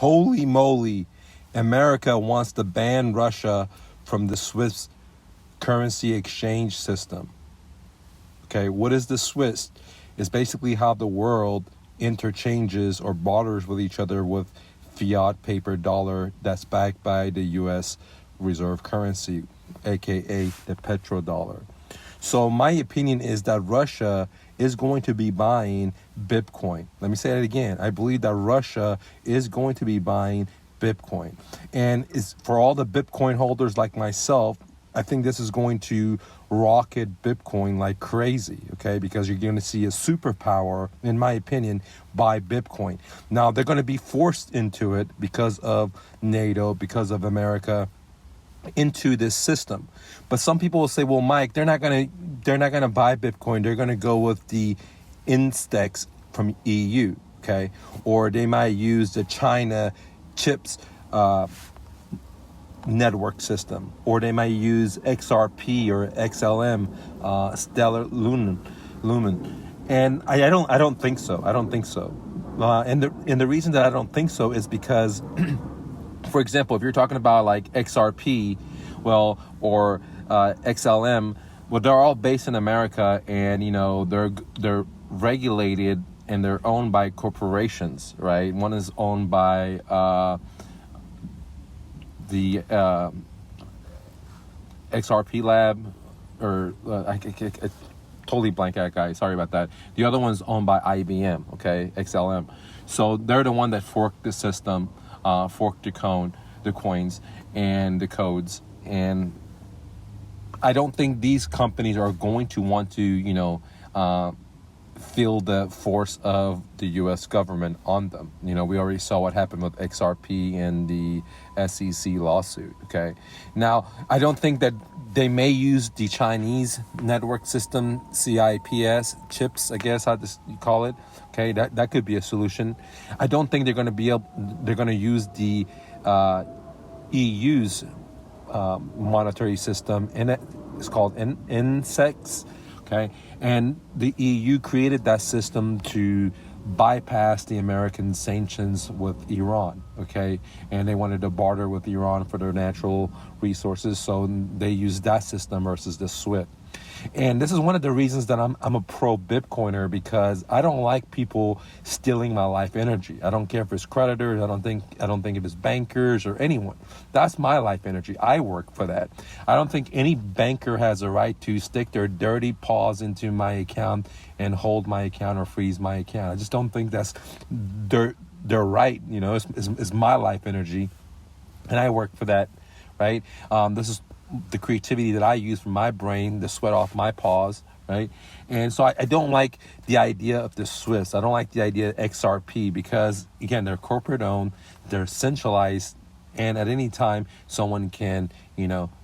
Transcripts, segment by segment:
holy moly, America wants to ban Russia from the Swiss currency exchange system. Okay, what is the Swiss? It's basically how the world interchanges or barters with each other with fiat paper dollar that's backed by the U.S. reserve currency, aka the petrodollar. So my opinion is that Russia is going to be buying Bitcoin. Let me say that again. I believe that Russia is going to be buying Bitcoin. And it's for all the Bitcoin holders like myself, I think this is going to rocket Bitcoin like crazy, okay? Because you're going to see a superpower, in my opinion, buy Bitcoin. Now, they're going to be forced into it because of NATO, because of America, into this system. But some people will say, well, Mike, they're not going to buy Bitcoin. They're going to go with the INSTEX from EU, okay? Or they might use the China CIPS network system, or they might use XRP or XLM, Stellar Lumen. And I don't think so. I don't think so. And the reason that I don't think so is because for example, if you're talking about like XRP, well, or XLM, well, they're all based in America, and they're regulated and they're owned by corporations, right? One is owned by the XRP lab, or I totally blank out, guys. Sorry about that. The other one's owned by IBM, okay, XLM. So they're the one that forked the system. Fork the coins and the codes, and I don't think these companies are going to want to, feel the force of the U.S. government on them. We already saw what happened with XRP and the SEC lawsuit. Okay, now I don't think that they may use the Chinese network system, CIPS, CHIPS, I guess how you call it. Okay, that could be a solution. I don't think they're going to use the EU's monetary system, and it's called INSTEX. Okay, and the EU created that system to bypass the American sanctions with Iran. Okay, and they wanted to barter with Iran for their natural resources, so they used that system versus the SWIFT. And this is one of the reasons that I'm a pro Bitcoiner, because I don't like people stealing my life energy. I don't care if it's creditors. I don't think if it's bankers or anyone. That's my life energy. I work for that. I don't think any banker has a right to stick their dirty paws into my account and hold my account or freeze my account. I just don't think that's their right. It's my life energy, and I work for that, right? This is the creativity that I use from my brain, the sweat off my paws, right? And so I don't like the idea of the Swiss. I don't like the idea of XRP, because again, they're corporate owned, they're centralized, and at any time someone can,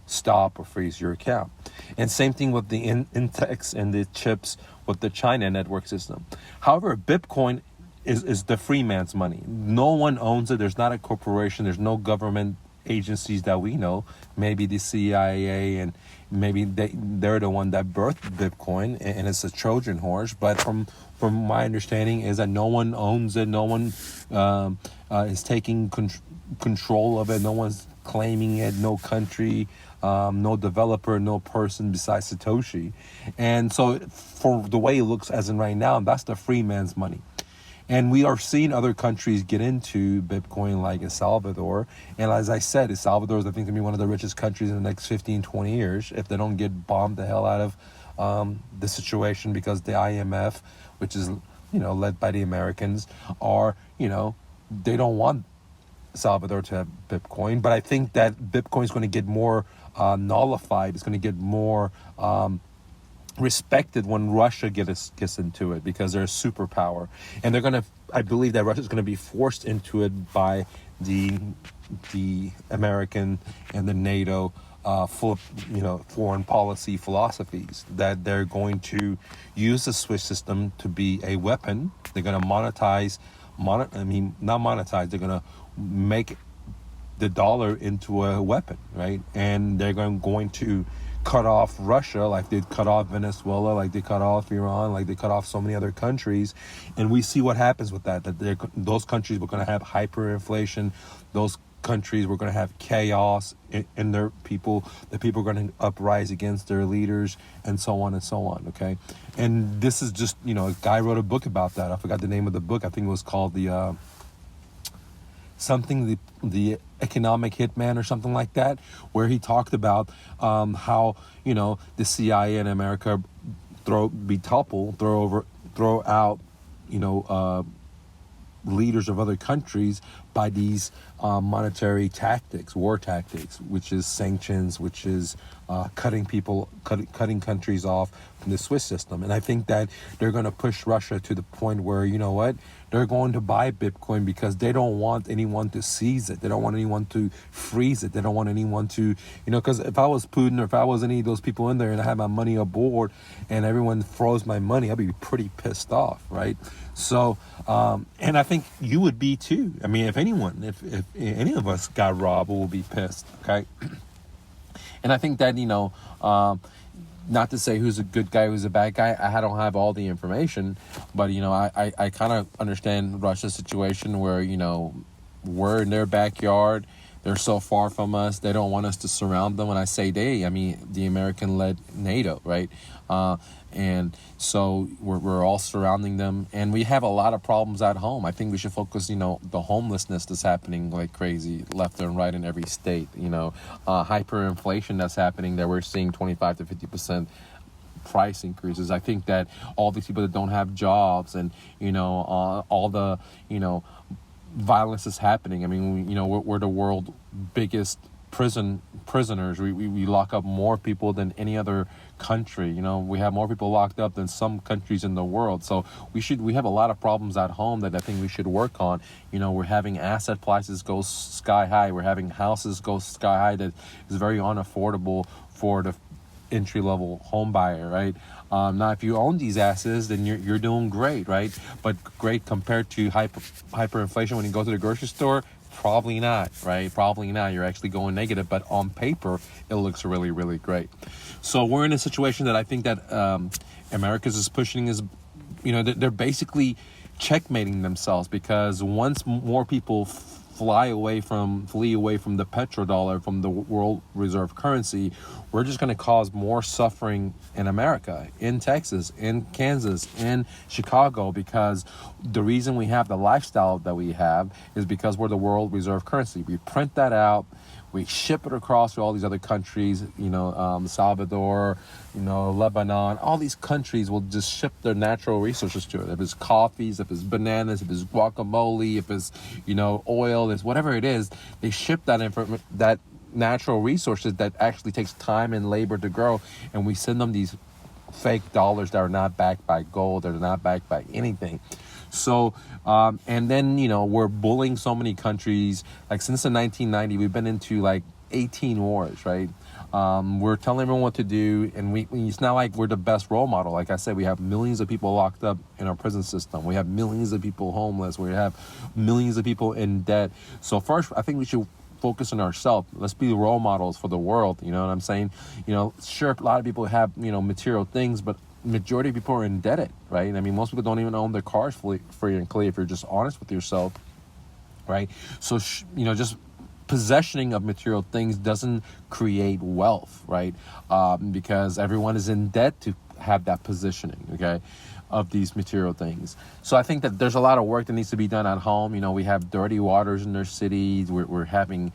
stop or freeze your account. And same thing with the INSTEX and the CHIPS with the China network system. However, Bitcoin is the free man's money. No one owns it. There's not a corporation. There's no government agencies that we know, maybe the CIA, and maybe they're the one that birthed Bitcoin, and it's a Trojan horse. But from my understanding is that no one owns it, no one is taking control of it, no one's claiming it, no country, no developer, no person besides Satoshi. And so for the way it looks as in right now, that's the free man's money. And we are seeing other countries get into Bitcoin, like El Salvador. And as I said, El Salvador is, I think, going to be one of the richest countries in the next 15, 20 years if they don't get bombed the hell out of the situation, because the IMF, which is, led by the Americans, are, they don't want Salvador to have Bitcoin. But I think that Bitcoin is going to get more nullified. It's going to get more respected when Russia gets into it, because they're a superpower, and I believe that Russia is going to be forced into it by the American and the NATO foreign policy philosophies, that they're going to use the Swiss system to be a weapon. They're going to not monetize. They're going to make the dollar into a weapon, right? And they're going to cut off Russia, like they cut off Venezuela, like they cut off Iran, like they cut off so many other countries. And we see what happens with that those countries were going to have hyperinflation. Those countries were going to have chaos in their people. The people are going to uprise against their leaders, and so on and so on. Okay. And this is just, a guy wrote a book about that. I forgot the name of the book. I think it was called the economic hitman or something like that, where he talked about how the CIA in America throw out leaders of other countries by these monetary tactics, war tactics, which is sanctions, which is cutting countries off from the Swiss system. And I think that they're going to push Russia to the point where, they're going to buy Bitcoin because they don't want anyone to seize it. They don't want anyone to freeze it. They don't want anyone to, because if I was Putin or if I was any of those people in there and I had my money aboard and everyone froze my money, I'd be pretty pissed off, right? So, and I think you would be too. I mean, if any of us got robbed, we'll be pissed, okay? And I think that, not to say who's a good guy, who's a bad guy. I don't have all the information, but, I kind of understand Russia's situation where, we're in their backyard. They're so far from us. They don't want us to surround them. When I say they, I mean the American-led NATO, right? And so we're all surrounding them. And we have a lot of problems at home. I think we should focus, the homelessness that's happening like crazy left and right in every state. Hyperinflation that's happening that we're seeing 25 to 50% price increases. I think that all these people that don't have jobs and, all the, violence is happening. I mean, we're the world's biggest prisoners. We lock up more people than any other country. We have more people locked up than some countries in the world. So we have a lot of problems at home that I think we should work on. We're having asset prices go sky high. We're having houses go sky high that is very unaffordable for the entry-level home buyer, right? Now, if you own these assets, then you're doing great, right? But great compared to hyperinflation when you go to the grocery store, probably not, right? Probably not. You're actually going negative, but on paper, it looks really, really great. So we're in a situation that I think that America's is pushing is, they're basically checkmating themselves, because once more people flee away from the petrodollar, from the world reserve currency, we're just going to cause more suffering in America, in Texas, in Kansas, in Chicago, because the reason we have the lifestyle that we have is because we're the world reserve currency. We print that out, we ship it across to all these other countries, Salvador, Lebanon. All these countries will just ship their natural resources to it. If it's coffees, if it's bananas, if it's guacamole, if it's, oil, it's whatever it is, they ship that natural resources that actually takes time and labor to grow, and we send them these fake dollars that are not backed by gold, that are not backed by anything. So, and then, we're bullying so many countries. Like since the 1990s, we've been into like 18 wars, right? We're telling everyone what to do, and it's not like we're the best role model. Like I said, we have millions of people locked up in our prison system. We have millions of people homeless. We have millions of people in debt. So first, I think we should focus on ourselves. Let's be role models for the world. You know what I'm saying? Sure, a lot of people have, material things, but majority of people are indebted, right? I mean, most people don't even own their cars free and clear if you're just honest with yourself, right? So, just possessioning of material things doesn't create wealth, right? Because everyone is in debt to have that positioning, okay, of these material things. So I think that there's a lot of work that needs to be done at home. We have dirty waters in their cities. We're having,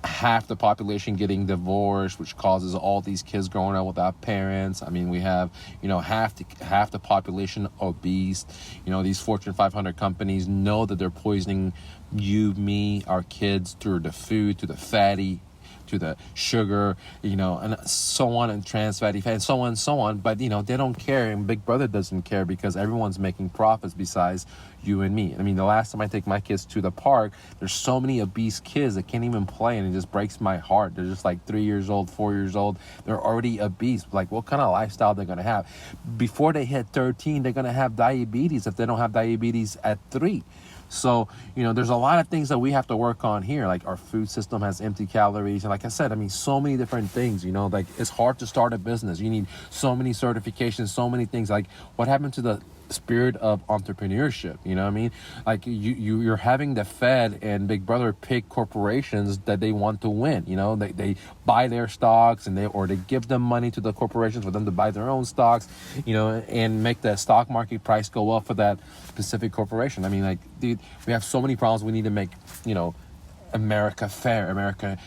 half the population getting divorced, which causes all these kids growing up without parents. I mean, we have, half the population obese. These Fortune 500 companies know that they're poisoning you, me, our kids through the food, to the fatty, to the sugar, and so on, and trans fatty fat, and so on. But, they don't care, and Big Brother doesn't care, because everyone's making profits besides you and me. I mean, the last time I take my kids to the park, there's so many obese kids that can't even play, and it just breaks my heart. They're just like 3 years old, 4 years old. They're already obese. Like, what kind of lifestyle they're going to have? Before they hit 13, they're going to have diabetes if they don't have diabetes at 3. So, there's a lot of things that we have to work on here. Like our food system has empty calories. And like I said, so many different things, like it's hard to start a business. You need so many certifications, so many things. Like what happened to the spirit of entrepreneurship? You know what I mean? Like you're having the Fed and Big Brother pick corporations that they want to win. They buy their stocks and they give them money to the corporations for them to buy their own stocks, and make the stock market price go up for that specific corporation. Dude, we have so many problems. We need to make, America fair, America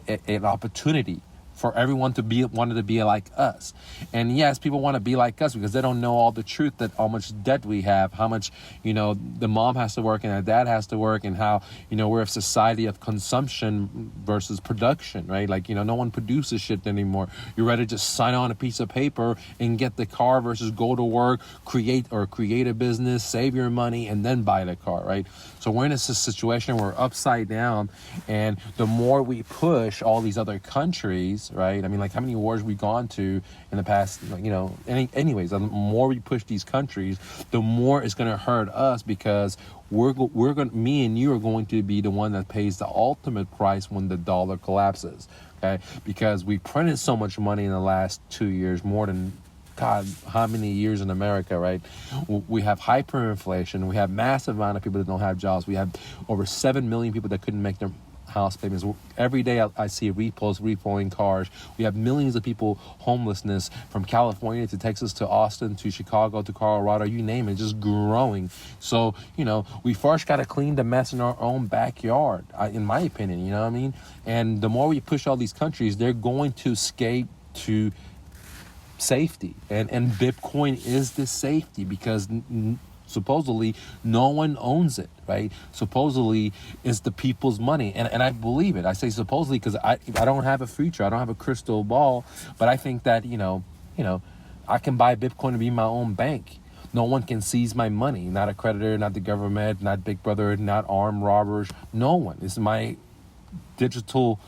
an opportunity for everyone wanted to be like us. And yes, people want to be like us because they don't know all the truth, that how much debt we have, how much, the mom has to work and the dad has to work, and how, we're a society of consumption versus production, right? Like, no one produces shit anymore. You're ready to just sign on a piece of paper and get the car versus go to work, create a business, save your money, and then buy the car, right? So we're in a situation where we're upside down, and the more we push all these other countries, right? Like how many wars we've gone to in the past, anyways, the more we push these countries, the more it's going to hurt us, because me and you are going to be the one that pays the ultimate price when the dollar collapses, okay? Because we printed so much money in the last 2 years, more than God, how many years in America, right? We have hyperinflation. We have massive amount of people that don't have jobs. We have over 7 million people that couldn't make their house payments. Every day I see repoing cars. We have millions of people homelessness, from California to Texas to Austin to Chicago to Colorado, you name it, just growing. So, we first got to clean the mess in our own backyard, in my opinion, you know what I mean? And the more we push all these countries, they're going to escape to safety. And Bitcoin is the safety, because supposedly no one owns it, right? Supposedly it's the people's money, and I believe it. I say supposedly because I don't have a future, I don't have a crystal ball, but I think that I can buy Bitcoin to be my own bank. No one can seize my money, not a creditor, not the government, not Big Brother, not armed robbers, no one. It's my digital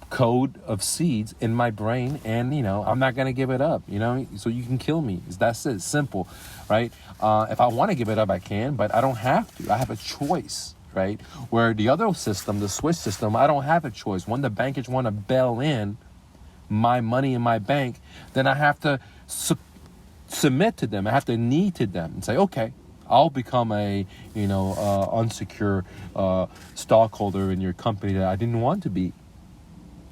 code of seeds in my brain, and I'm not gonna give it up, so you can kill me. That's it, simple, right? If I want to give it up, I can, but I don't have to. I have a choice, right? Where the other system, the Swiss system, I don't have a choice. When the bankers want to bail in my money in my bank, then I have to submit to them. I have to knee to them and say, okay, I'll become a unsecure stockholder in your company that I didn't want to be.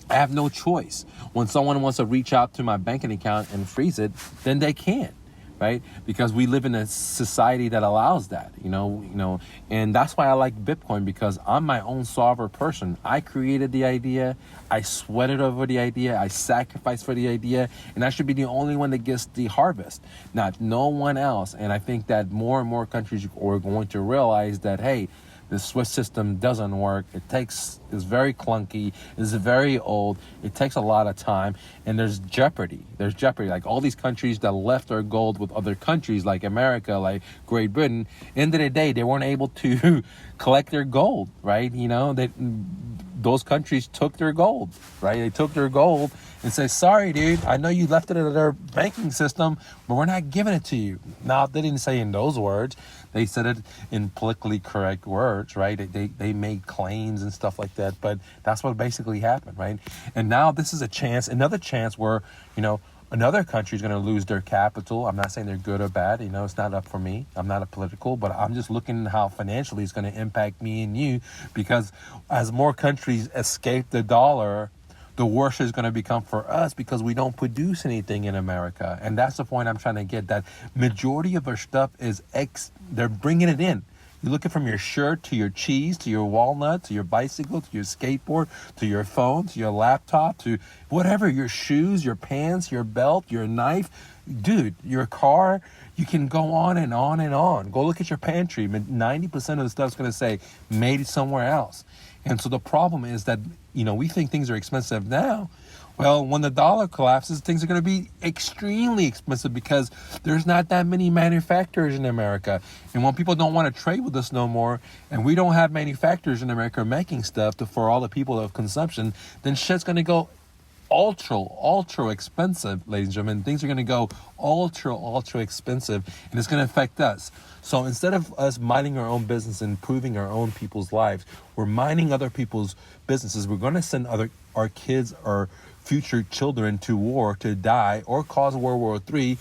I have no choice. When someone wants to reach out to my banking account and freeze it, then they can, right? Because we live in a society that allows that, and that's why I like Bitcoin, because I'm my own sovereign person. I created the idea, I sweated over the idea, I sacrificed for the idea, and I should be the only one that gets the harvest, not no one else. And I think that more and more countries are going to realize that, hey, the Swiss system doesn't work. It's very clunky. It's very old. It takes a lot of time, and there's jeopardy. Like all these countries that left their gold with other countries, like America, like Great Britain. End of the day, they weren't able to collect their gold, right? Those countries took their gold, right? They took their gold and said, sorry, dude, I know you left it in their banking system, but we're not giving it to you. Now, they didn't say in those words. They said it in politically correct words, right? They made claims and stuff like that, but that's what basically happened, right? And now this is another chance where, another country is going to lose their capital. I'm not saying they're good or bad. It's not up for me. I'm not a political, but I'm just looking at how financially it's going to impact me and you, because as more countries escape the dollar, the worse it's going to become for us, because we don't produce anything in America. And that's the point I'm trying to get, that majority of our stuff is they're bringing it in. You look at from your shirt to your cheese to your walnut to your bicycle to your skateboard to your phone to your laptop to whatever, your shoes, your pants, your belt, your knife, dude, your car. You can go on and on and on. Go look at your pantry. 90% of the stuff's going to say made somewhere else. And so the problem is that, we think things are expensive now. Well, when the dollar collapses, things are going to be extremely expensive, because there's not that many manufacturers in America. And when people don't want to trade with us no more, and we don't have manufacturers in America making stuff for all the people of consumption, then shit's going to go ultra expensive, ladies and gentlemen. Things are going to go ultra expensive, and it's going to affect us. So instead of us minding our own business and improving our own people's lives, we're minding other people's businesses. We're going to send our kids, our future children to war, to die, or cause World War III,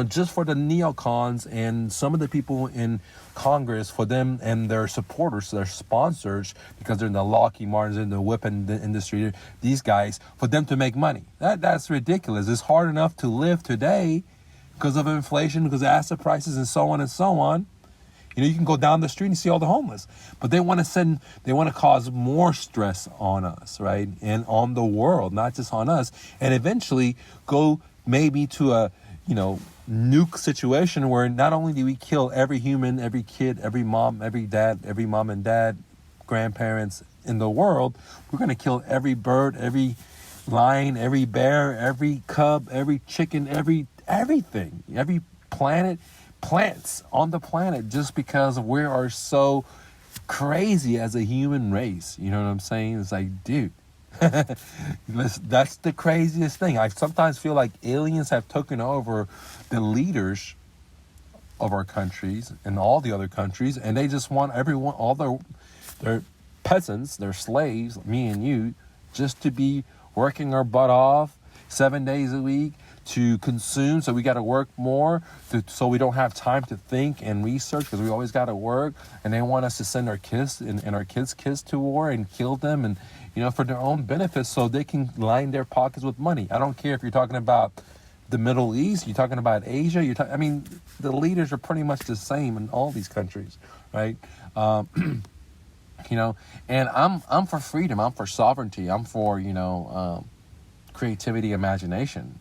just for the neocons and some of the people in Congress, for them and their supporters, their sponsors, because they're in the Lockheed Martins, in the weapon industry, these guys, for them to make money. That's ridiculous. It's hard enough to live today because of inflation, because of asset prices, and so on and so on. You can go down the street and see all the homeless, but they want to cause more stress on us, right? And on the world, not just on us, and eventually go maybe to a, nuke situation where not only do we kill every human, every kid, every mom and dad, grandparents in the world, we're going to kill every bird, every lion, every bear, every cub, every chicken, everything, every plants on the planet, just because we are so crazy as a human race. You know what I'm saying? It's like, dude, that's the craziest thing. I sometimes feel like aliens have taken over the leaders of our countries and all the other countries, and they just want everyone, all their peasants, their slaves, me and you, just to be working our butt off 7 days a week, to consume, so we got to work more, so we don't have time to think and research, because we always got to work. And they want us to send our kids and our kids to war and kill them, and for their own benefits, so they can line their pockets with money. I don't care if you're talking about the Middle East, you're talking about Asia, the leaders are pretty much the same in all these countries, right? And I'm for freedom, I'm for sovereignty, I'm for creativity, imagination.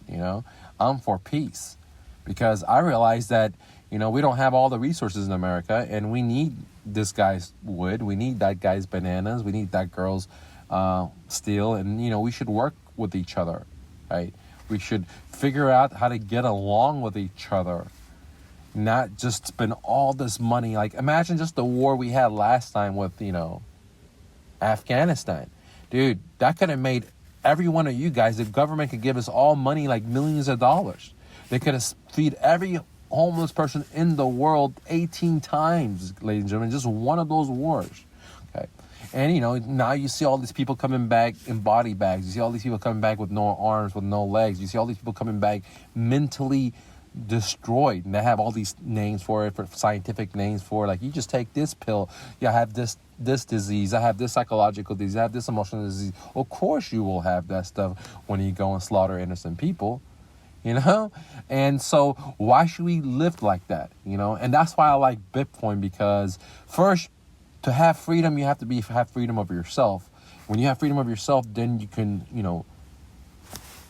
I'm for peace, because I realize that we don't have all the resources in America, and we need this guy's wood, we need that guy's bananas, we need that girl's steel, and we should work with each other, right? We should figure out how to get along with each other, not just spend all this money. Like, imagine just the war we had last time with Afghanistan. Dude, that could have made every one of you guys, the government could give us all money, like millions of dollars. They could have feed every homeless person in the world 18 times, ladies and gentlemen, just one of those wars. Okay. And, now you see all these people coming back in body bags. You see all these people coming back with no arms, with no legs. You see all these people coming back mentally destroyed, and they have all these names for it, for scientific names for it. Like, you just take this pill, I have this disease, I have this psychological disease, I have this emotional disease. Of course you will have that stuff when you go and slaughter innocent people, and so why should we live like that? And that's why I like Bitcoin, because first, to have freedom, you have to have freedom of yourself. When you have freedom of yourself, then you can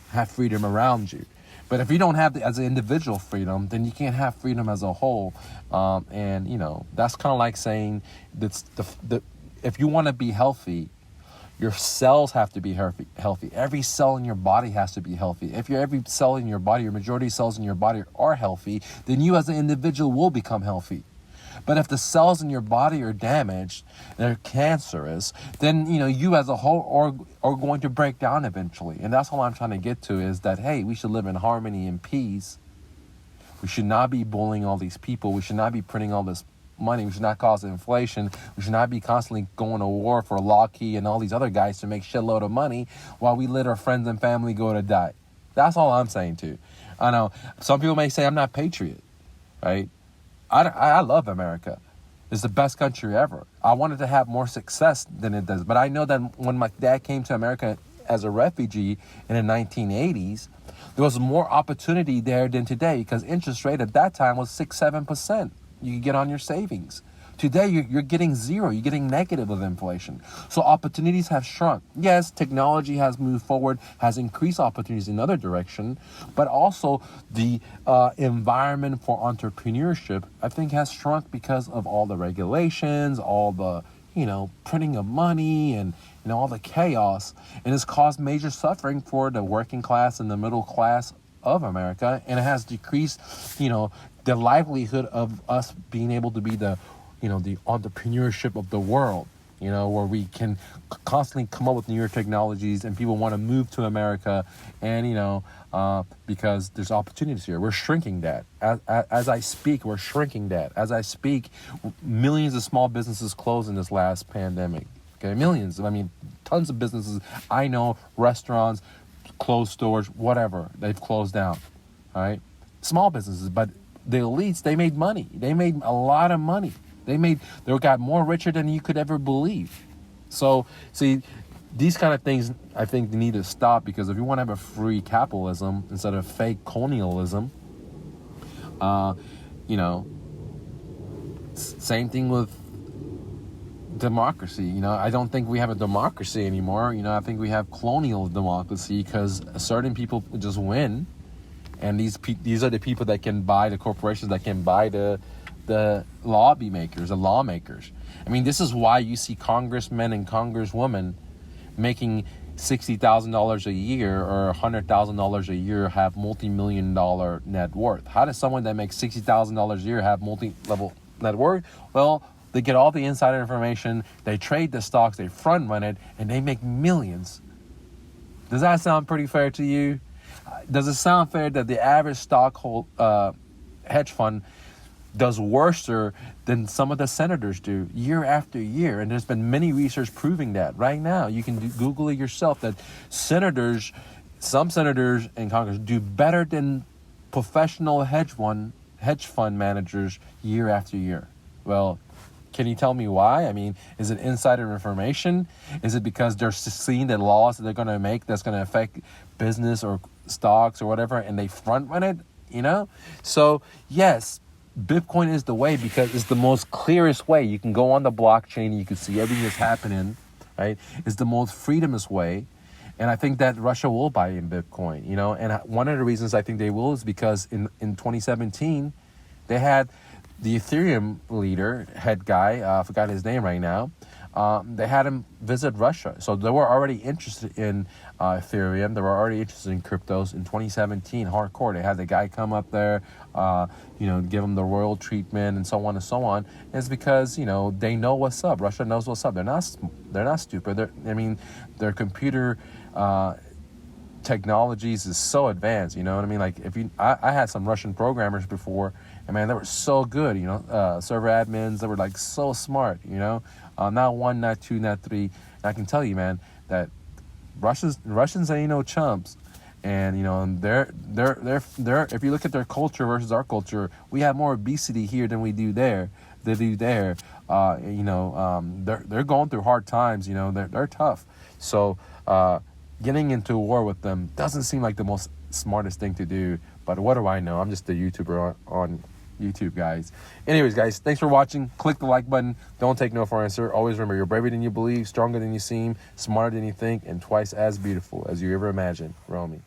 have freedom around you. But if you don't have as an individual freedom, then you can't have freedom as a whole. And that's kind of like saying that's if you want to be healthy, your cells have to be healthy. Every cell in your body has to be healthy. If every cell in your body, your majority of cells in your body are healthy, then you as an individual will become healthy. But if the cells in your body are damaged, they're cancerous, then you as a whole are going to break down eventually. And that's all I'm trying to get to, is that, hey, we should live in harmony and peace. We should not be bullying all these people. We should not be printing all this money. We should not cause inflation. We should not be constantly going to war for Lockheed and all these other guys to make shitload of money while we let our friends and family go to die. That's all I'm saying too. I know some people may say I'm not patriot, right? I love America. It's the best country ever. I wanted to have more success than it does. But I know that when my dad came to America as a refugee in the 1980s, there was more opportunity there than today, because interest rate at that time was 6-7%. You could get on your savings. Today, you're getting zero. You're getting negative of inflation. So opportunities have shrunk. Yes, technology has moved forward, has increased opportunities in other direction, but also the environment for entrepreneurship, I think, has shrunk because of all the regulations, all the, printing of money and, all the chaos. And it's caused major suffering for the working class and the middle class of America. And it has decreased, the livelihood of us being able to be the entrepreneurship of the world. where we can constantly come up with newer technologies and people want to move to America, and because there's opportunities here. We're shrinking that. As I speak, we're shrinking that. As I speak, millions of small businesses closed in this last pandemic. Okay, millions. I mean, tons of businesses. I know, restaurants, closed stores, whatever. They've closed down. All right, small businesses, but the elites, they made money. They made a lot of money. They got more richer than you could ever believe. So, see, these kind of things, I think, need to stop, because if you want to have a free capitalism instead of fake colonialism, same thing with democracy. I don't think we have a democracy anymore. I think we have colonial democracy, because certain people just win, and these are the people that can buy the corporations, that can buy the lawmakers. I mean, this is why you see congressmen and congresswomen making $60,000 a year or $100,000 a year have multi-million-dollar net worth. How does someone that makes $60,000 a year have multi-level net worth? Well, they get all the insider information, they trade the stocks, they front run it, and they make millions. Does that sound pretty fair to you? Does it sound fair that the average hedge fund does worse than some of the senators do year after year? And there's been many research proving that. Right now, you can Google it yourself, that some senators in Congress do better than professional hedge fund managers year after year. Well, can you tell me why? I mean, is it insider information? Is it because they're seeing the laws that they're going to make that's going to affect business or stocks or whatever, and they front run it? So yes, Bitcoin is the way, because it's the most clearest way. You can go on the blockchain, you can see everything that's happening, right? It's the most freedomist way. And I think that Russia will buy in Bitcoin, And one of the reasons I think they will is because in 2017, they had the Ethereum head guy, I forgot his name right now, they had him visit Russia. So they were already interested in Ethereum. They were already interested in cryptos in 2017, hardcore. They had the guy come up there, give him the royal treatment and so on and so on. And it's because, they know what's up. Russia knows what's up. They're not stupid. Their computer technologies is so advanced, you know what I mean? Like, I had some Russian programmers before, and man, they were so good, server admins, they were like so smart, not one, not two, not three. And I can tell you, man, that Russians ain't no chumps. And they're if you look at their culture versus our culture, we have more obesity here than we do there. They're going through hard times. They're tough. So getting into war with them doesn't seem like the most smartest thing to do. But what do I know? I'm just a YouTuber on YouTube, guys. Anyways, guys, thanks for watching. Click the like button. Don't take no for an answer. Always remember, you're braver than you believe, stronger than you seem, smarter than you think, and twice as beautiful as you ever imagined. Romy.